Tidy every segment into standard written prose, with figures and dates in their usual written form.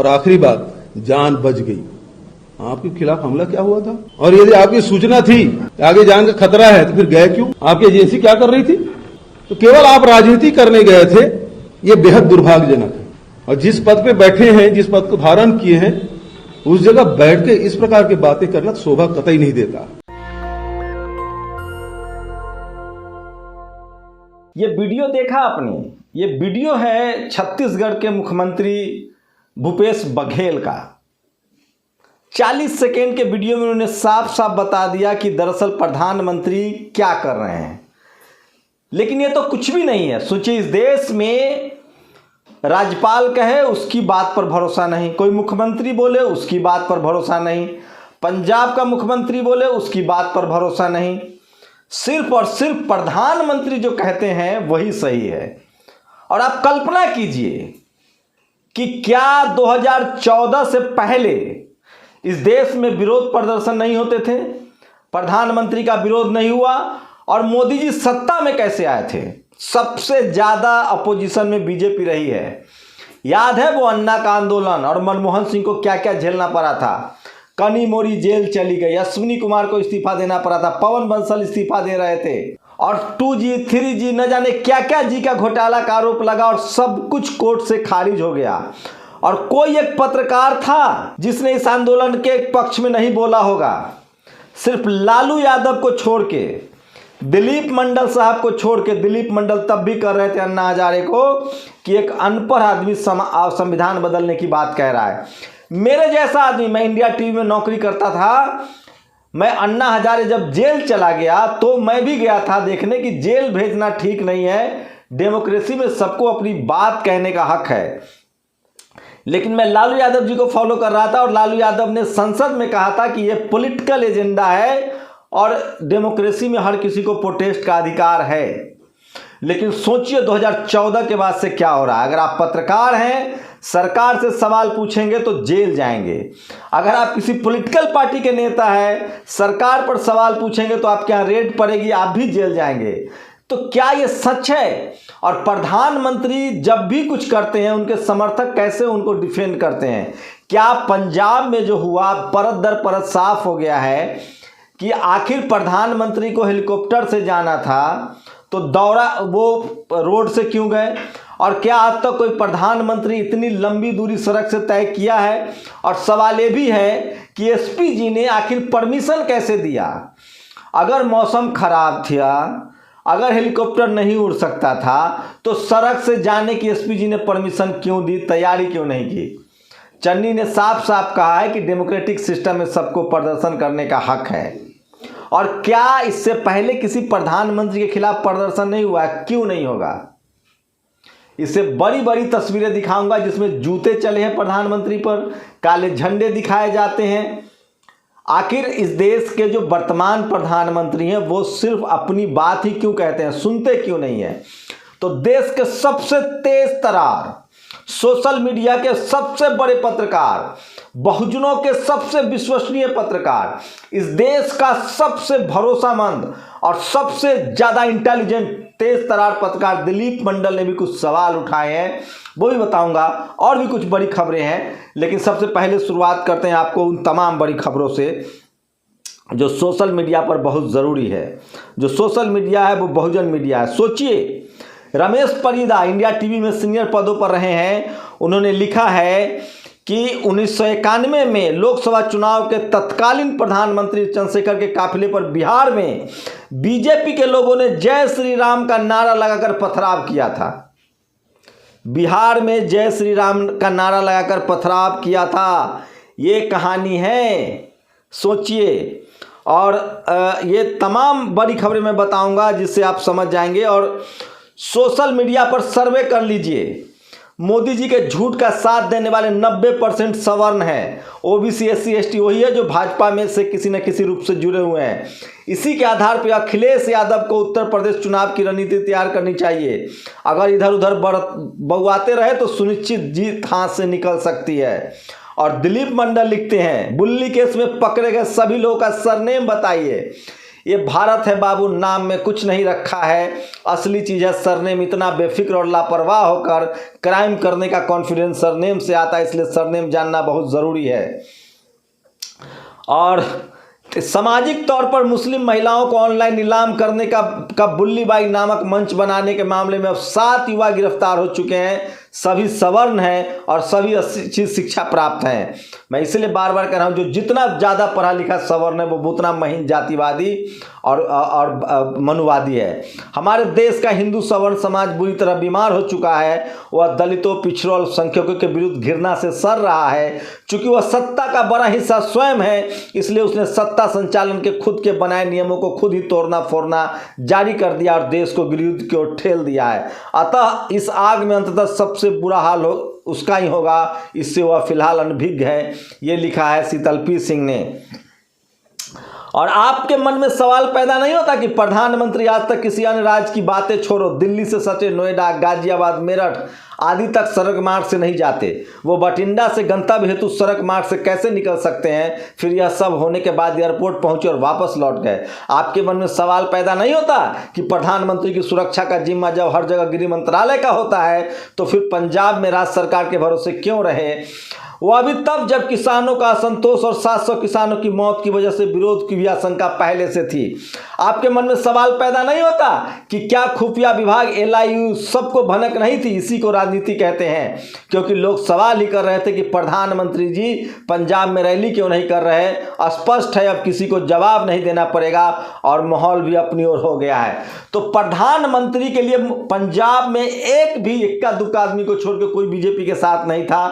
और आखिरी बात, जान बच गई। आपके खिलाफ हमला क्या हुआ था? और यदि आपकी सूचना थी आगे जान का खतरा है तो फिर गए क्यों? आपकी एजेंसी क्या कर रही थी? तो केवल आप राजनीति करने गए थे। ये बेहद दुर्भाग्यजनक है। और जिस पद पे बैठे हैं, जिस पद को धारण किए हैं, उस जगह बैठ के इस प्रकार की बातें करना शोभा कतई नहीं देता। ये वीडियो देखा आपने? ये वीडियो है छत्तीसगढ़ के मुख्यमंत्री भूपेश बघेल का। 40 सेकेंड के वीडियो में उन्होंने साफ साफ बता दिया कि दरअसल प्रधानमंत्री क्या कर रहे हैं। लेकिन ये तो कुछ भी नहीं है। सोचिए, इस देश में राज्यपाल कहे उसकी बात पर भरोसा नहीं, कोई मुख्यमंत्री बोले उसकी बात पर भरोसा नहीं, पंजाब का मुख्यमंत्री बोले उसकी बात पर भरोसा नहीं, सिर्फ और सिर्फ प्रधानमंत्री जो कहते हैं वही सही है। और आप कल्पना कीजिए कि क्या 2014 से पहले इस देश में विरोध प्रदर्शन नहीं होते थे? प्रधानमंत्री का विरोध नहीं हुआ और मोदी जी सत्ता में कैसे आए थे? सबसे ज्यादा अपोजिशन में बीजेपी रही है। याद है वो अन्ना का आंदोलन और मनमोहन सिंह को क्या क्या झेलना पड़ा था। कनी मोरी जेल चली गई, अश्विनी कुमार को इस्तीफा देना पड़ा था, पवन बंसल इस्तीफा दे रहे थे, और 2G 3G न जाने क्या क्या जी का घोटाला का आरोप लगा और सब कुछ कोर्ट से खारिज हो गया। और कोई एक पत्रकार था जिसने इस आंदोलन के पक्ष में नहीं बोला होगा। सिर्फ लालू यादव को छोड़ के, दिलीप मंडल साहब को छोड़ के, दिलीप मंडल तब भी कर रहे थे अन्ना हजारे को कि एक अनपढ़ आदमी संविधान बदलने की बात कह रहा है। मेरे जैसा आदमी, मैं इंडिया टीवी में नौकरी करता था, मैं अन्ना हजारे जब जेल चला गया तो मैं भी गया था देखने कि जेल भेजना ठीक नहीं है। डेमोक्रेसी में सबको अपनी बात कहने का हक है। लेकिन मैं लालू यादव जी को फॉलो कर रहा था और लालू यादव ने संसद में कहा था कि यह पॉलिटिकल एजेंडा है और डेमोक्रेसी में हर किसी को प्रोटेस्ट का अधिकार है। लेकिन सोचिए 2014 के बाद से क्या हो रहा है। अगर आप पत्रकार हैं, सरकार से सवाल पूछेंगे तो जेल जाएंगे। अगर आप किसी पॉलिटिकल पार्टी के नेता हैं, सरकार पर सवाल पूछेंगे तो आपके यहाँ रेड पड़ेगी, आप भी जेल जाएंगे। तो क्या ये सच है? और प्रधानमंत्री जब भी कुछ करते हैं उनके समर्थक कैसे उनको डिफेंड करते हैं? क्या पंजाब में जो हुआ परत दर परत साफ हो गया है कि आखिर प्रधानमंत्री को हेलीकॉप्टर से जाना था तो दौरा वो रोड से क्यों गए? और क्या आज तक कोई प्रधानमंत्री इतनी लंबी दूरी सड़क से तय किया है? और सवाल ये भी है कि एसपी जी ने आखिर परमिशन कैसे दिया? अगर मौसम खराब था, अगर हेलीकॉप्टर नहीं उड़ सकता था तो सड़क से जाने की एसपी जी ने परमिशन क्यों दी, तैयारी क्यों नहीं की? चन्नी ने साफ साफ कहा है कि डेमोक्रेटिक सिस्टम में सबको प्रदर्शन करने का हक है। और क्या इससे पहले किसी प्रधानमंत्री के खिलाफ प्रदर्शन नहीं हुआ? क्यों नहीं होगा? इससे बड़ी बड़ी तस्वीरें दिखाऊंगा जिसमें जूते चले हैं प्रधानमंत्री पर, काले झंडे दिखाए जाते हैं। आखिर इस देश के जो वर्तमान प्रधानमंत्री हैं वो सिर्फ अपनी बात ही क्यों कहते हैं, सुनते क्यों नहीं है? तो देश के सबसे तेज तरार, सोशल मीडिया के सबसे बड़े पत्रकार, बहुजनों के सबसे विश्वसनीय पत्रकार, इस देश का सबसे भरोसामंद और सबसे ज्यादा इंटेलिजेंट तेज तरार पत्रकार दिलीप मंडल ने भी कुछ सवाल उठाए हैं, वो भी बताऊंगा। और भी कुछ बड़ी खबरें हैं, लेकिन सबसे पहले शुरुआत करते हैं आपको उन तमाम बड़ी खबरों से जो सोशल मीडिया पर बहुत ज़रूरी है। जो सोशल मीडिया है वो बहुजन मीडिया है। सोचिए, रमेश परिदा इंडिया टीवी में सीनियर पदों पर रहे हैं। उन्होंने लिखा है कि 1991 में लोकसभा चुनाव के तत्कालीन प्रधानमंत्री चंद्रशेखर के काफिले पर बिहार में बीजेपी के लोगों ने जय श्री राम का नारा लगाकर पथराव किया था। बिहार में जय श्री राम का नारा लगाकर पथराव किया था, ये कहानी है। सोचिए। और ये तमाम बड़ी खबरें मैं बताऊंगा जिससे आप समझ जाएंगे। और सोशल मीडिया पर सर्वे कर लीजिए, मोदी जी के झूठ का साथ देने वाले 90% सवर्ण हैं। ओबीसी SC ST वही है जो भाजपा में से किसी न किसी रूप से जुड़े हुए हैं। इसी के आधार पर अखिलेश यादव को उत्तर प्रदेश चुनाव की रणनीति तैयार करनी चाहिए। अगर इधर उधर बउआते रहे तो सुनिश्चित जीत हाथ से निकल सकती है। और दिलीप मंडल लिखते हैं, बुल्ली केस में पकड़े गए सभी लोगों का सरनेम बताइए। ये भारत है बाबू, नाम में कुछ नहीं रखा है, असली चीज़ है सरनेम। इतना बेफिक्र और लापरवाह होकर क्राइम करने का कॉन्फिडेंस सरनेम से आता है, इसलिए सरनेम जानना बहुत ज़रूरी है। और सामाजिक तौर पर मुस्लिम महिलाओं को ऑनलाइन नीलाम करने का बुल्लीबाई नामक मंच बनाने के मामले में अब 7 युवा गिरफ्तार हो चुके हैं। सभी सवर्ण हैं और सभी अच्छी शिक्षा प्राप्त हैं। मैं इसलिए बार बार कह रहा हूँ, जो जितना ज़्यादा पढ़ा लिखा सवर्ण है वो उतना महीन जातिवादी और मनुवादी है। हमारे देश का हिंदू सवर्ण समाज बुरी तरह बीमार हो चुका है। वह दलितों, पिछड़ों, अल्पसंख्यकों के विरुद्ध घृणा से सर रहा है। चूँकि वह सत्ता का बड़ा हिस्सा स्वयं है, इसलिए उसने सत्ता संचालन के खुद के बनाए नियमों को खुद ही तोड़ना फोड़ना जारी कर दिया और देश को गिरफ्त की ओर ठेल दिया है। अतः इस आग में अंततः सबसे बुरा हाल हो उसका ही होगा, इससे वह फिलहाल अनभिज्ञ है। ये लिखा है शीतलपी सिंह ने। और आपके मन में सवाल पैदा नहीं होता कि प्रधानमंत्री आज तक किसी अन्य राज्य की बातें छोड़ो, दिल्ली से सटे नोएडा, गाजियाबाद, मेरठ आदि तक सड़क मार्ग से नहीं जाते, वो बठिंडा से गंतव्य हेतु सड़क मार्ग से कैसे निकल सकते हैं? फिर यह सब होने के बाद एयरपोर्ट पहुंचे और वापस लौट गए। आपके मन में सवाल पैदा नहीं होता कि प्रधानमंत्री की सुरक्षा का जिम्मा जब हर जगह गृह मंत्रालय का होता है तो फिर पंजाब में राज्य सरकार के भरोसे क्यों रहे? वह भी तब जब किसानों का असंतोष और 700 किसानों की मौत की वजह से विरोध की भी आशंका पहले से थी। आपके मन में सवाल पैदा नहीं होता कि क्या खुफिया विभाग, LIU सबको भनक नहीं थी? इसी को राजनीति कहते हैं, क्योंकि लोग सवाल ही कर रहे थे कि प्रधानमंत्री जी पंजाब में रैली क्यों नहीं कर रहे। स्पष्ट है अब किसी को जवाब नहीं देना पड़ेगा और माहौल भी अपनी ओर हो गया है। तो प्रधानमंत्री के लिए पंजाब में एक भी इक्का दुक्का आदमी को छोड़ के कोई बीजेपी के साथ नहीं था।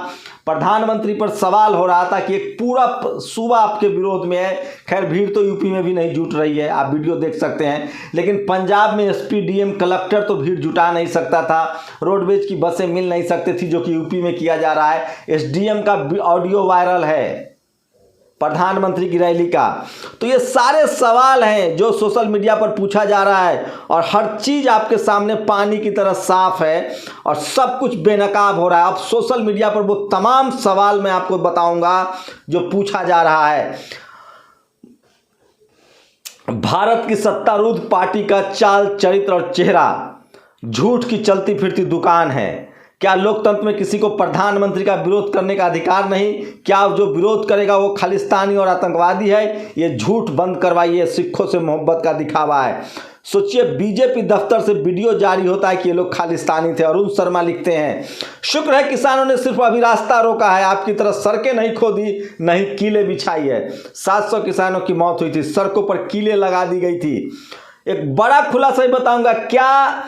प्रधानमंत्री पर सवाल हो रहा था कि एक पूरा सूबा आपके विरोध में है। खैर भीड़ तो यूपी में भी नहीं जुट रही है, आप वीडियो देख सकते हैं, लेकिन पंजाब में SP, DM, कलेक्टर तो भीड़ जुटा नहीं सकता था। रोडवेज की बसें मिल नहीं सकती थी, जो कि यूपी में किया जा रहा है। SDM का ऑडियो वायरल है प्रधानमंत्री की रैली का। तो ये सारे सवाल हैं जो सोशल मीडिया पर पूछा जा रहा है और हर चीज़ आपके सामने पानी की तरह साफ है और सब कुछ बेनकाब हो रहा है। अब सोशल मीडिया पर वो तमाम सवाल मैं आपको बताऊंगा जो पूछा जा रहा है। भारत की सत्तारूढ़ पार्टी का चाल, चरित्र और चेहरा झूठ की चलती फिरती दुकान है। क्या लोकतंत्र में किसी को प्रधानमंत्री का विरोध करने का अधिकार नहीं? क्या जो विरोध करेगा वो खालिस्तानी और आतंकवादी है? ये झूठ बंद करवाइए, सिखों से मोहब्बत का दिखावा है। सोचिए, बीजेपी दफ्तर से वीडियो जारी होता है कि ये लोग खालिस्तानी थे। अरुण शर्मा लिखते हैं, शुक्र है किसानों ने सिर्फ अभी रास्ता रोका है, आपकी तरह सड़कें नहीं खोदी, नहीं कीले बिछाई है। 700 किसानों की मौत हुई थी, सड़कों पर कीले लगा दी गई थी। एक बड़ा खुलासा ही बताऊंगा, क्या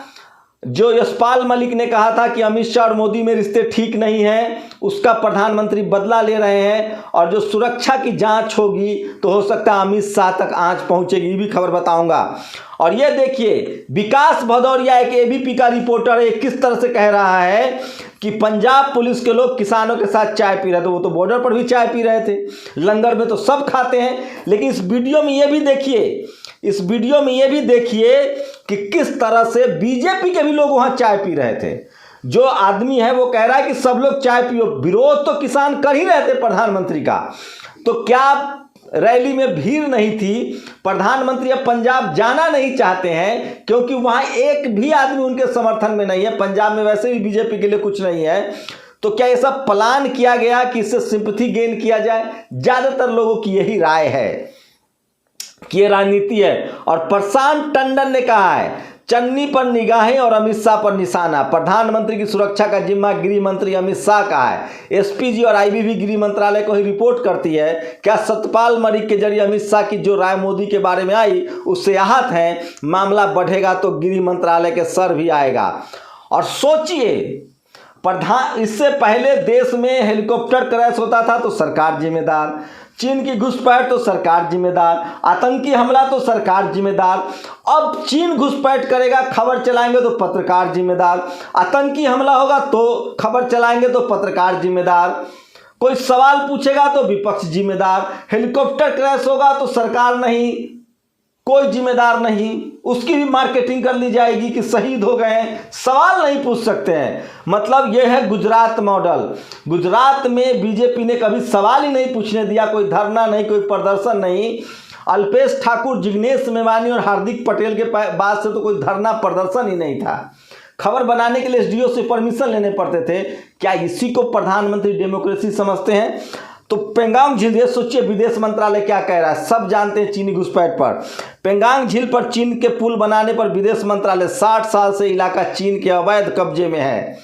जो यशपाल मलिक ने कहा था कि अमित शाह और मोदी में रिश्ते ठीक नहीं हैं, उसका प्रधानमंत्री बदला ले रहे हैं। और जो सुरक्षा की जांच होगी तो हो सकता है अमित शाह तक आंच पहुंचेगी, ये भी खबर बताऊंगा। और ये देखिए, विकास भदौरिया एक ABP का रिपोर्टर है, किस तरह से कह रहा है कि पंजाब पुलिस के लोग किसानों के साथ चाय पी रहे थे। वो तो बॉर्डर पर भी चाय पी रहे थे, लंगर में तो सब खाते हैं। लेकिन इस वीडियो में ये भी देखिए, इस वीडियो में ये भी देखिए कि किस तरह से बीजेपी के भी लोग वहां चाय पी रहे थे। जो आदमी है वो कह रहा है कि सब लोग चाय पियो, विरोध तो किसान कर ही रहे थे प्रधानमंत्री का। तो क्या रैली में भीड़ नहीं थी? प्रधानमंत्री अब पंजाब जाना नहीं चाहते हैं क्योंकि वहां एक भी आदमी उनके समर्थन में नहीं है। पंजाब में वैसे भी बीजेपी के लिए कुछ नहीं है। तो क्या ये सब प्लान किया गया कि इससे सिंपैथी गेन किया जाए? ज्यादातर लोगों की यही राय है कि ये राजनीति है। और प्रशांत टंडन ने कहा है, चन्नी पर निगाहें और अमित शाह पर निशाना। प्रधानमंत्री की सुरक्षा का जिम्मा गृह मंत्री अमित शाह का है। SPG और IB भी गृह मंत्रालय को ही रिपोर्ट करती है। क्या सतपाल मलिक के जरिए अमित शाह की जो राय मोदी के बारे में आई उससे आहत हैं? मामला बढ़ेगा तो गृह मंत्रालय के सर भी आएगा। और सोचिए, इससे पहले देश में हेलीकॉप्टर क्रैश होता था तो सरकार जिम्मेदार, चीन की घुसपैठ तो सरकार जिम्मेदार, आतंकी हमला तो सरकार जिम्मेदार। अब चीन घुसपैठ करेगा, खबर चलाएंगे तो पत्रकार जिम्मेदार, आतंकी हमला होगा तो खबर चलाएंगे तो पत्रकार जिम्मेदार, कोई सवाल पूछेगा तो विपक्ष जिम्मेदार, हेलीकॉप्टर क्रैश होगा तो सरकार नहीं, कोई जिम्मेदार नहीं, उसकी भी मार्केटिंग कर ली जाएगी कि शहीद हो गए हैं, सवाल नहीं पूछ सकते हैं। मतलब यह है गुजरात मॉडल। गुजरात में बीजेपी ने कभी सवाल ही नहीं पूछने दिया, कोई धरना नहीं, कोई प्रदर्शन नहीं। अल्पेश ठाकुर, जिग्नेश मेवानी और हार्दिक पटेल के बाद से तो कोई धरना प्रदर्शन ही नहीं था। खबर बनाने के लिए एसडीओ से परमिशन लेने पड़ते थे। क्या इसी को प्रधानमंत्री डेमोक्रेसी समझते हैं? तो पेंगांग झील, ये सोचिए विदेश मंत्रालय क्या कह रहा है, सब जानते हैं चीनी घुसपैठ पर। पेंगांग झील पर चीन के पुल बनाने पर विदेश मंत्रालय 60 साल से इलाका चीन के अवैध कब्जे में है।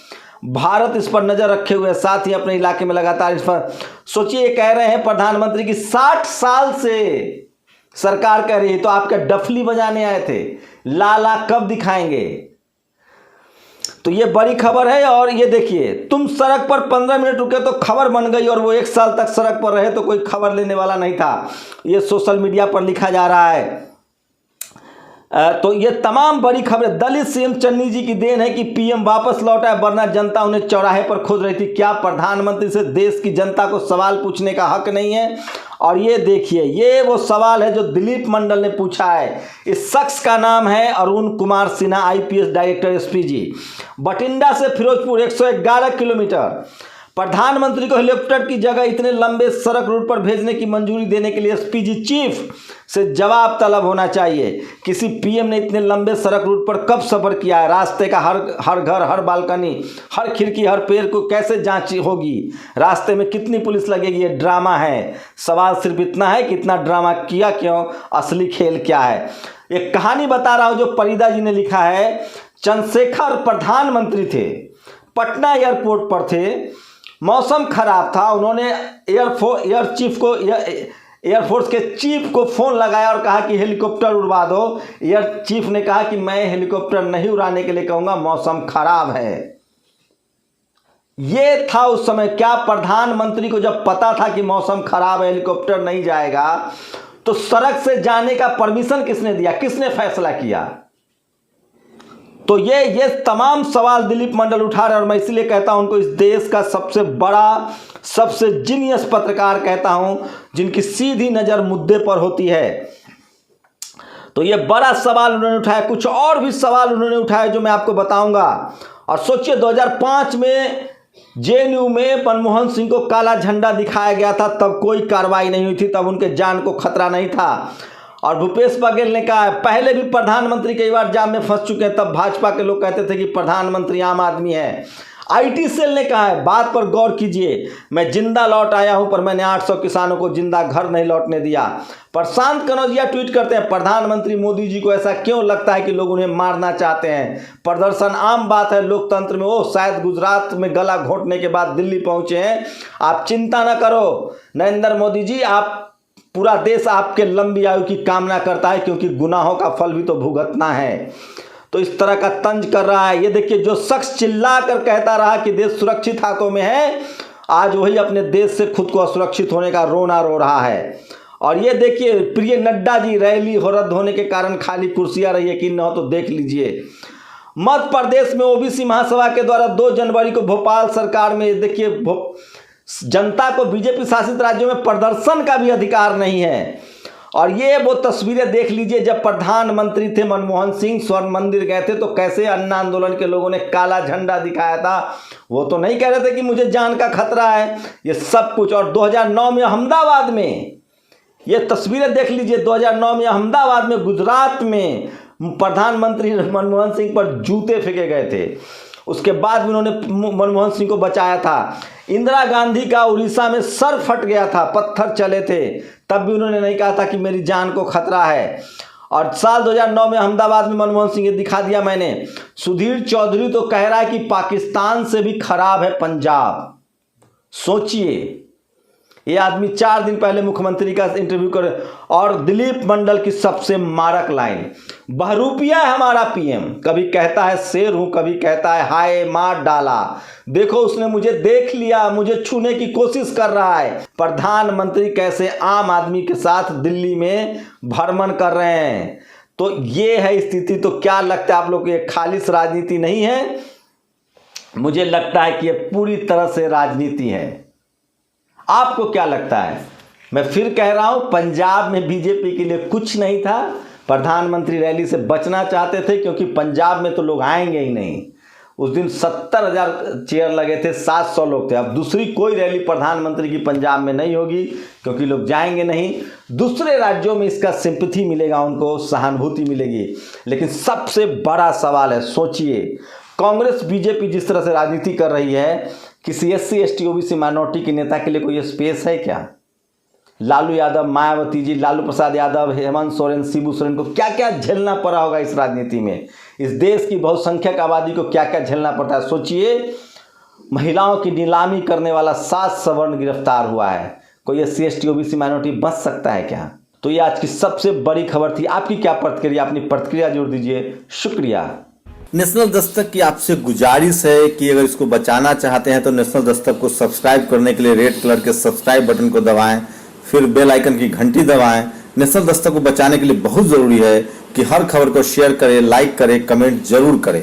भारत इस पर नजर रखे हुए, साथ ही अपने इलाके में लगातार इस पर, सोचिए कह रहे हैं प्रधानमंत्री की 60 साल से सरकार कह रही है, तो आपके डफली बजाने आए थे, लाला कब दिखाएंगे? तो ये बड़ी खबर है। और ये देखिए, तुम सड़क पर 15 मिनट रुके तो खबर बन गई, और वो 1 साल तक सड़क पर रहे तो कोई खबर लेने वाला नहीं था। ये सोशल मीडिया पर लिखा जा रहा है। तो ये तमाम बड़ी खबरें दलित सीएम चन्नी जी की देन है कि पीएम वापस लौटा है, वरना जनता उन्हें चौराहे पर खोज रही थी। क्या प्रधानमंत्री से देश की जनता को सवाल पूछने का हक नहीं है? और ये देखिए, ये वो सवाल है जो दिलीप मंडल ने पूछा है। इस शख्स का नाम है Arun Kumar Sinha, IPS director SPG. Bathinda से फिरोजपुर 111 किलोमीटर। प्रधानमंत्री को हेलीकॉप्टर की जगह इतने लंबे सड़क रूट पर भेजने की मंजूरी देने के लिए एसपीजी चीफ से जवाब तलब होना चाहिए। किसी पीएम ने इतने लंबे सड़क रूट पर कब सफर किया है? रास्ते का हर घर, हर बालकनी, हर खिड़की, हर पेड़ को कैसे जांच होगी? रास्ते में कितनी पुलिस लगेगी? ये ड्रामा है। सवाल सिर्फ इतना है कि इतना ड्रामा किया क्यों? असली खेल क्या है? एक कहानी बता रहा हूं जो परिदा जी ने लिखा है। चंद्रशेखर प्रधानमंत्री थे, पटना एयरपोर्ट पर थे, मौसम खराब था। उन्होंने एयरफोर्स के चीफ को फोन लगाया और कहा कि हेलीकॉप्टर उड़वा दो। एयर चीफ ने कहा कि मैं हेलीकॉप्टर नहीं उड़ाने के लिए कहूंगा, मौसम खराब है। ये था उस समय। क्या प्रधानमंत्री को जब पता था कि मौसम खराब है, हेलीकॉप्टर नहीं जाएगा, तो सड़क से जाने का परमिशन किसने दिया? किसने फैसला किया? तो ये तमाम सवाल दिलीप मंडल उठा रहे हैं। और मैं इसलिए कहता हूं उनको इस देश का सबसे बड़ा, सबसे जीनियस पत्रकार कहता हूं, जिनकी सीधी नजर मुद्दे पर होती है। तो ये बड़ा सवाल उन्होंने उठाया। कुछ और भी सवाल उन्होंने उठाए जो मैं आपको बताऊंगा। और सोचिए 2005 में जेएनयू में मनमोहन सिंह को काला झंडा दिखाया गया था, तब कोई कार्रवाई नहीं हुई थी, तब उनके जान को खतरा नहीं था। और भूपेश बघेल ने कहा है, पहले भी प्रधानमंत्री कई बार जाम में फंस चुके हैं, तब भाजपा के लोग कहते थे कि प्रधानमंत्री आम आदमी है। आईटी सेल ने कहा है, बात पर गौर कीजिए, मैं जिंदा लौट आया हूं, पर मैंने 800 किसानों को जिंदा घर नहीं लौटने दिया। प्रशांत कनौजिया ट्वीट करते हैं, प्रधानमंत्री मोदी जी को ऐसा क्यों लगता है कि लोग उन्हें मारना चाहते हैं? प्रदर्शन आम बात है लोकतंत्र में। वो शायद गुजरात में गला घोंटने के बाद दिल्ली पहुंचे हैं। आप चिंता न करो नरेंद्र मोदी जी, आप पूरा देश आपके लंबी आयु की कामना करता है, क्योंकि गुनाहों का फल भी तो भुगतना है। तो इस तरह का तंज कर रहा है। ये देखिए, जो शख्स चिल्ला कर कहता रहा कि देश सुरक्षित हाथों में है, आज वही अपने देश से खुद को असुरक्षित होने का रोना रो रहा है। और ये देखिए, प्रिय नड्डा जी, रैली रद्द होने के कारण खाली कुर्सियां रही, यकीन न हो तो देख लीजिए। मध्य प्रदेश में ओबीसी महासभा के द्वारा 2 जनवरी को भोपाल सरकार में, देखिए जनता को बीजेपी शासित राज्यों में प्रदर्शन का भी अधिकार नहीं है। और ये वो तस्वीरें देख लीजिए, जब प्रधानमंत्री थे मनमोहन सिंह, स्वर्ण मंदिर गए थे तो कैसे अन्ना आंदोलन के लोगों ने काला झंडा दिखाया था। वो तो नहीं कह रहे थे कि मुझे जान का खतरा है, ये सब कुछ। और 2009 में अहमदाबाद में, ये तस्वीरें देख लीजिए, 2009 में अहमदाबाद में, गुजरात में प्रधानमंत्री मनमोहन सिंह पर जूते फेंके गए थे। उसके बाद भी उन्होंने मनमोहन सिंह को बचाया था। इंदिरा गांधी का उड़ीसा में सर फट गया था, पत्थर चले थे, तब भी उन्होंने नहीं कहा था कि मेरी जान को खतरा है। और साल 2009 में अहमदाबाद में मनमोहन सिंह, ये दिखा दिया मैंने। सुधीर चौधरी तो कह रहा है कि पाकिस्तान से भी खराब है पंजाब। सोचिए, ये आदमी 4 दिन पहले मुख्यमंत्री का इंटरव्यू करे। और दिलीप मंडल की सबसे मारक लाइन, बहरूपिया है हमारा पीएम, कभी कहता है शेर हूं, कभी कहता है हाय मार डाला, देखो उसने मुझे देख लिया, मुझे छूने की कोशिश कर रहा है। प्रधानमंत्री कैसे आम आदमी के साथ दिल्ली में भ्रमण कर रहे हैं। तो ये है स्थिति। तो क्या लगता है आप लोग को, ये खालिश राजनीति नहीं है? मुझे लगता है कि ये पूरी तरह से राजनीति है। आपको क्या लगता है? मैं फिर कह रहा हूं, पंजाब में बीजेपी के लिए कुछ नहीं था। प्रधानमंत्री रैली से बचना चाहते थे, क्योंकि पंजाब में तो लोग आएंगे ही नहीं। उस दिन 70,000 चेयर लगे थे, 700 लोग थे। अब दूसरी कोई रैली प्रधानमंत्री की पंजाब में नहीं होगी, क्योंकि लोग जाएंगे नहीं। दूसरे राज्यों में इसका सिंपैथी मिलेगा, उनको सहानुभूति मिलेगी। लेकिन सबसे बड़ा सवाल है, सोचिए कांग्रेस बीजेपी जिस तरह से राजनीति कर रही है, किसी SC ST OBC माइनॉरिटी के नेता के लिए कोई स्पेस है क्या? लालू यादव, मायावती जी, लालू प्रसाद यादव, हेमंत सोरेन, शिबू सोरेन को क्या क्या झेलना पड़ा होगा इस राजनीति में। इस देश की बहुसंख्यक आबादी को क्या क्या झेलना पड़ता है। सोचिए, महिलाओं की नीलामी करने वाला 7 सवर्ण गिरफ्तार हुआ है। कोई SC ST OBC माइनॉरिटी बच सकता है क्या? तो ये आज की सबसे बड़ी खबर थी। आपकी क्या प्रतिक्रिया? अपनी प्रतिक्रिया जोड़ दीजिए। शुक्रिया। नेशनल दस्तक की आपसे गुजारिश है कि अगर इसको बचाना चाहते हैं तो नेशनल दस्तक को सब्सक्राइब करने के लिए रेड कलर के सब्सक्राइब बटन को दबाएं, फिर बेल आइकन की घंटी दबाएं। नेशनल दस्तक को बचाने के लिए बहुत जरूरी है कि हर खबर को शेयर करें, लाइक करें, कमेंट जरूर करें।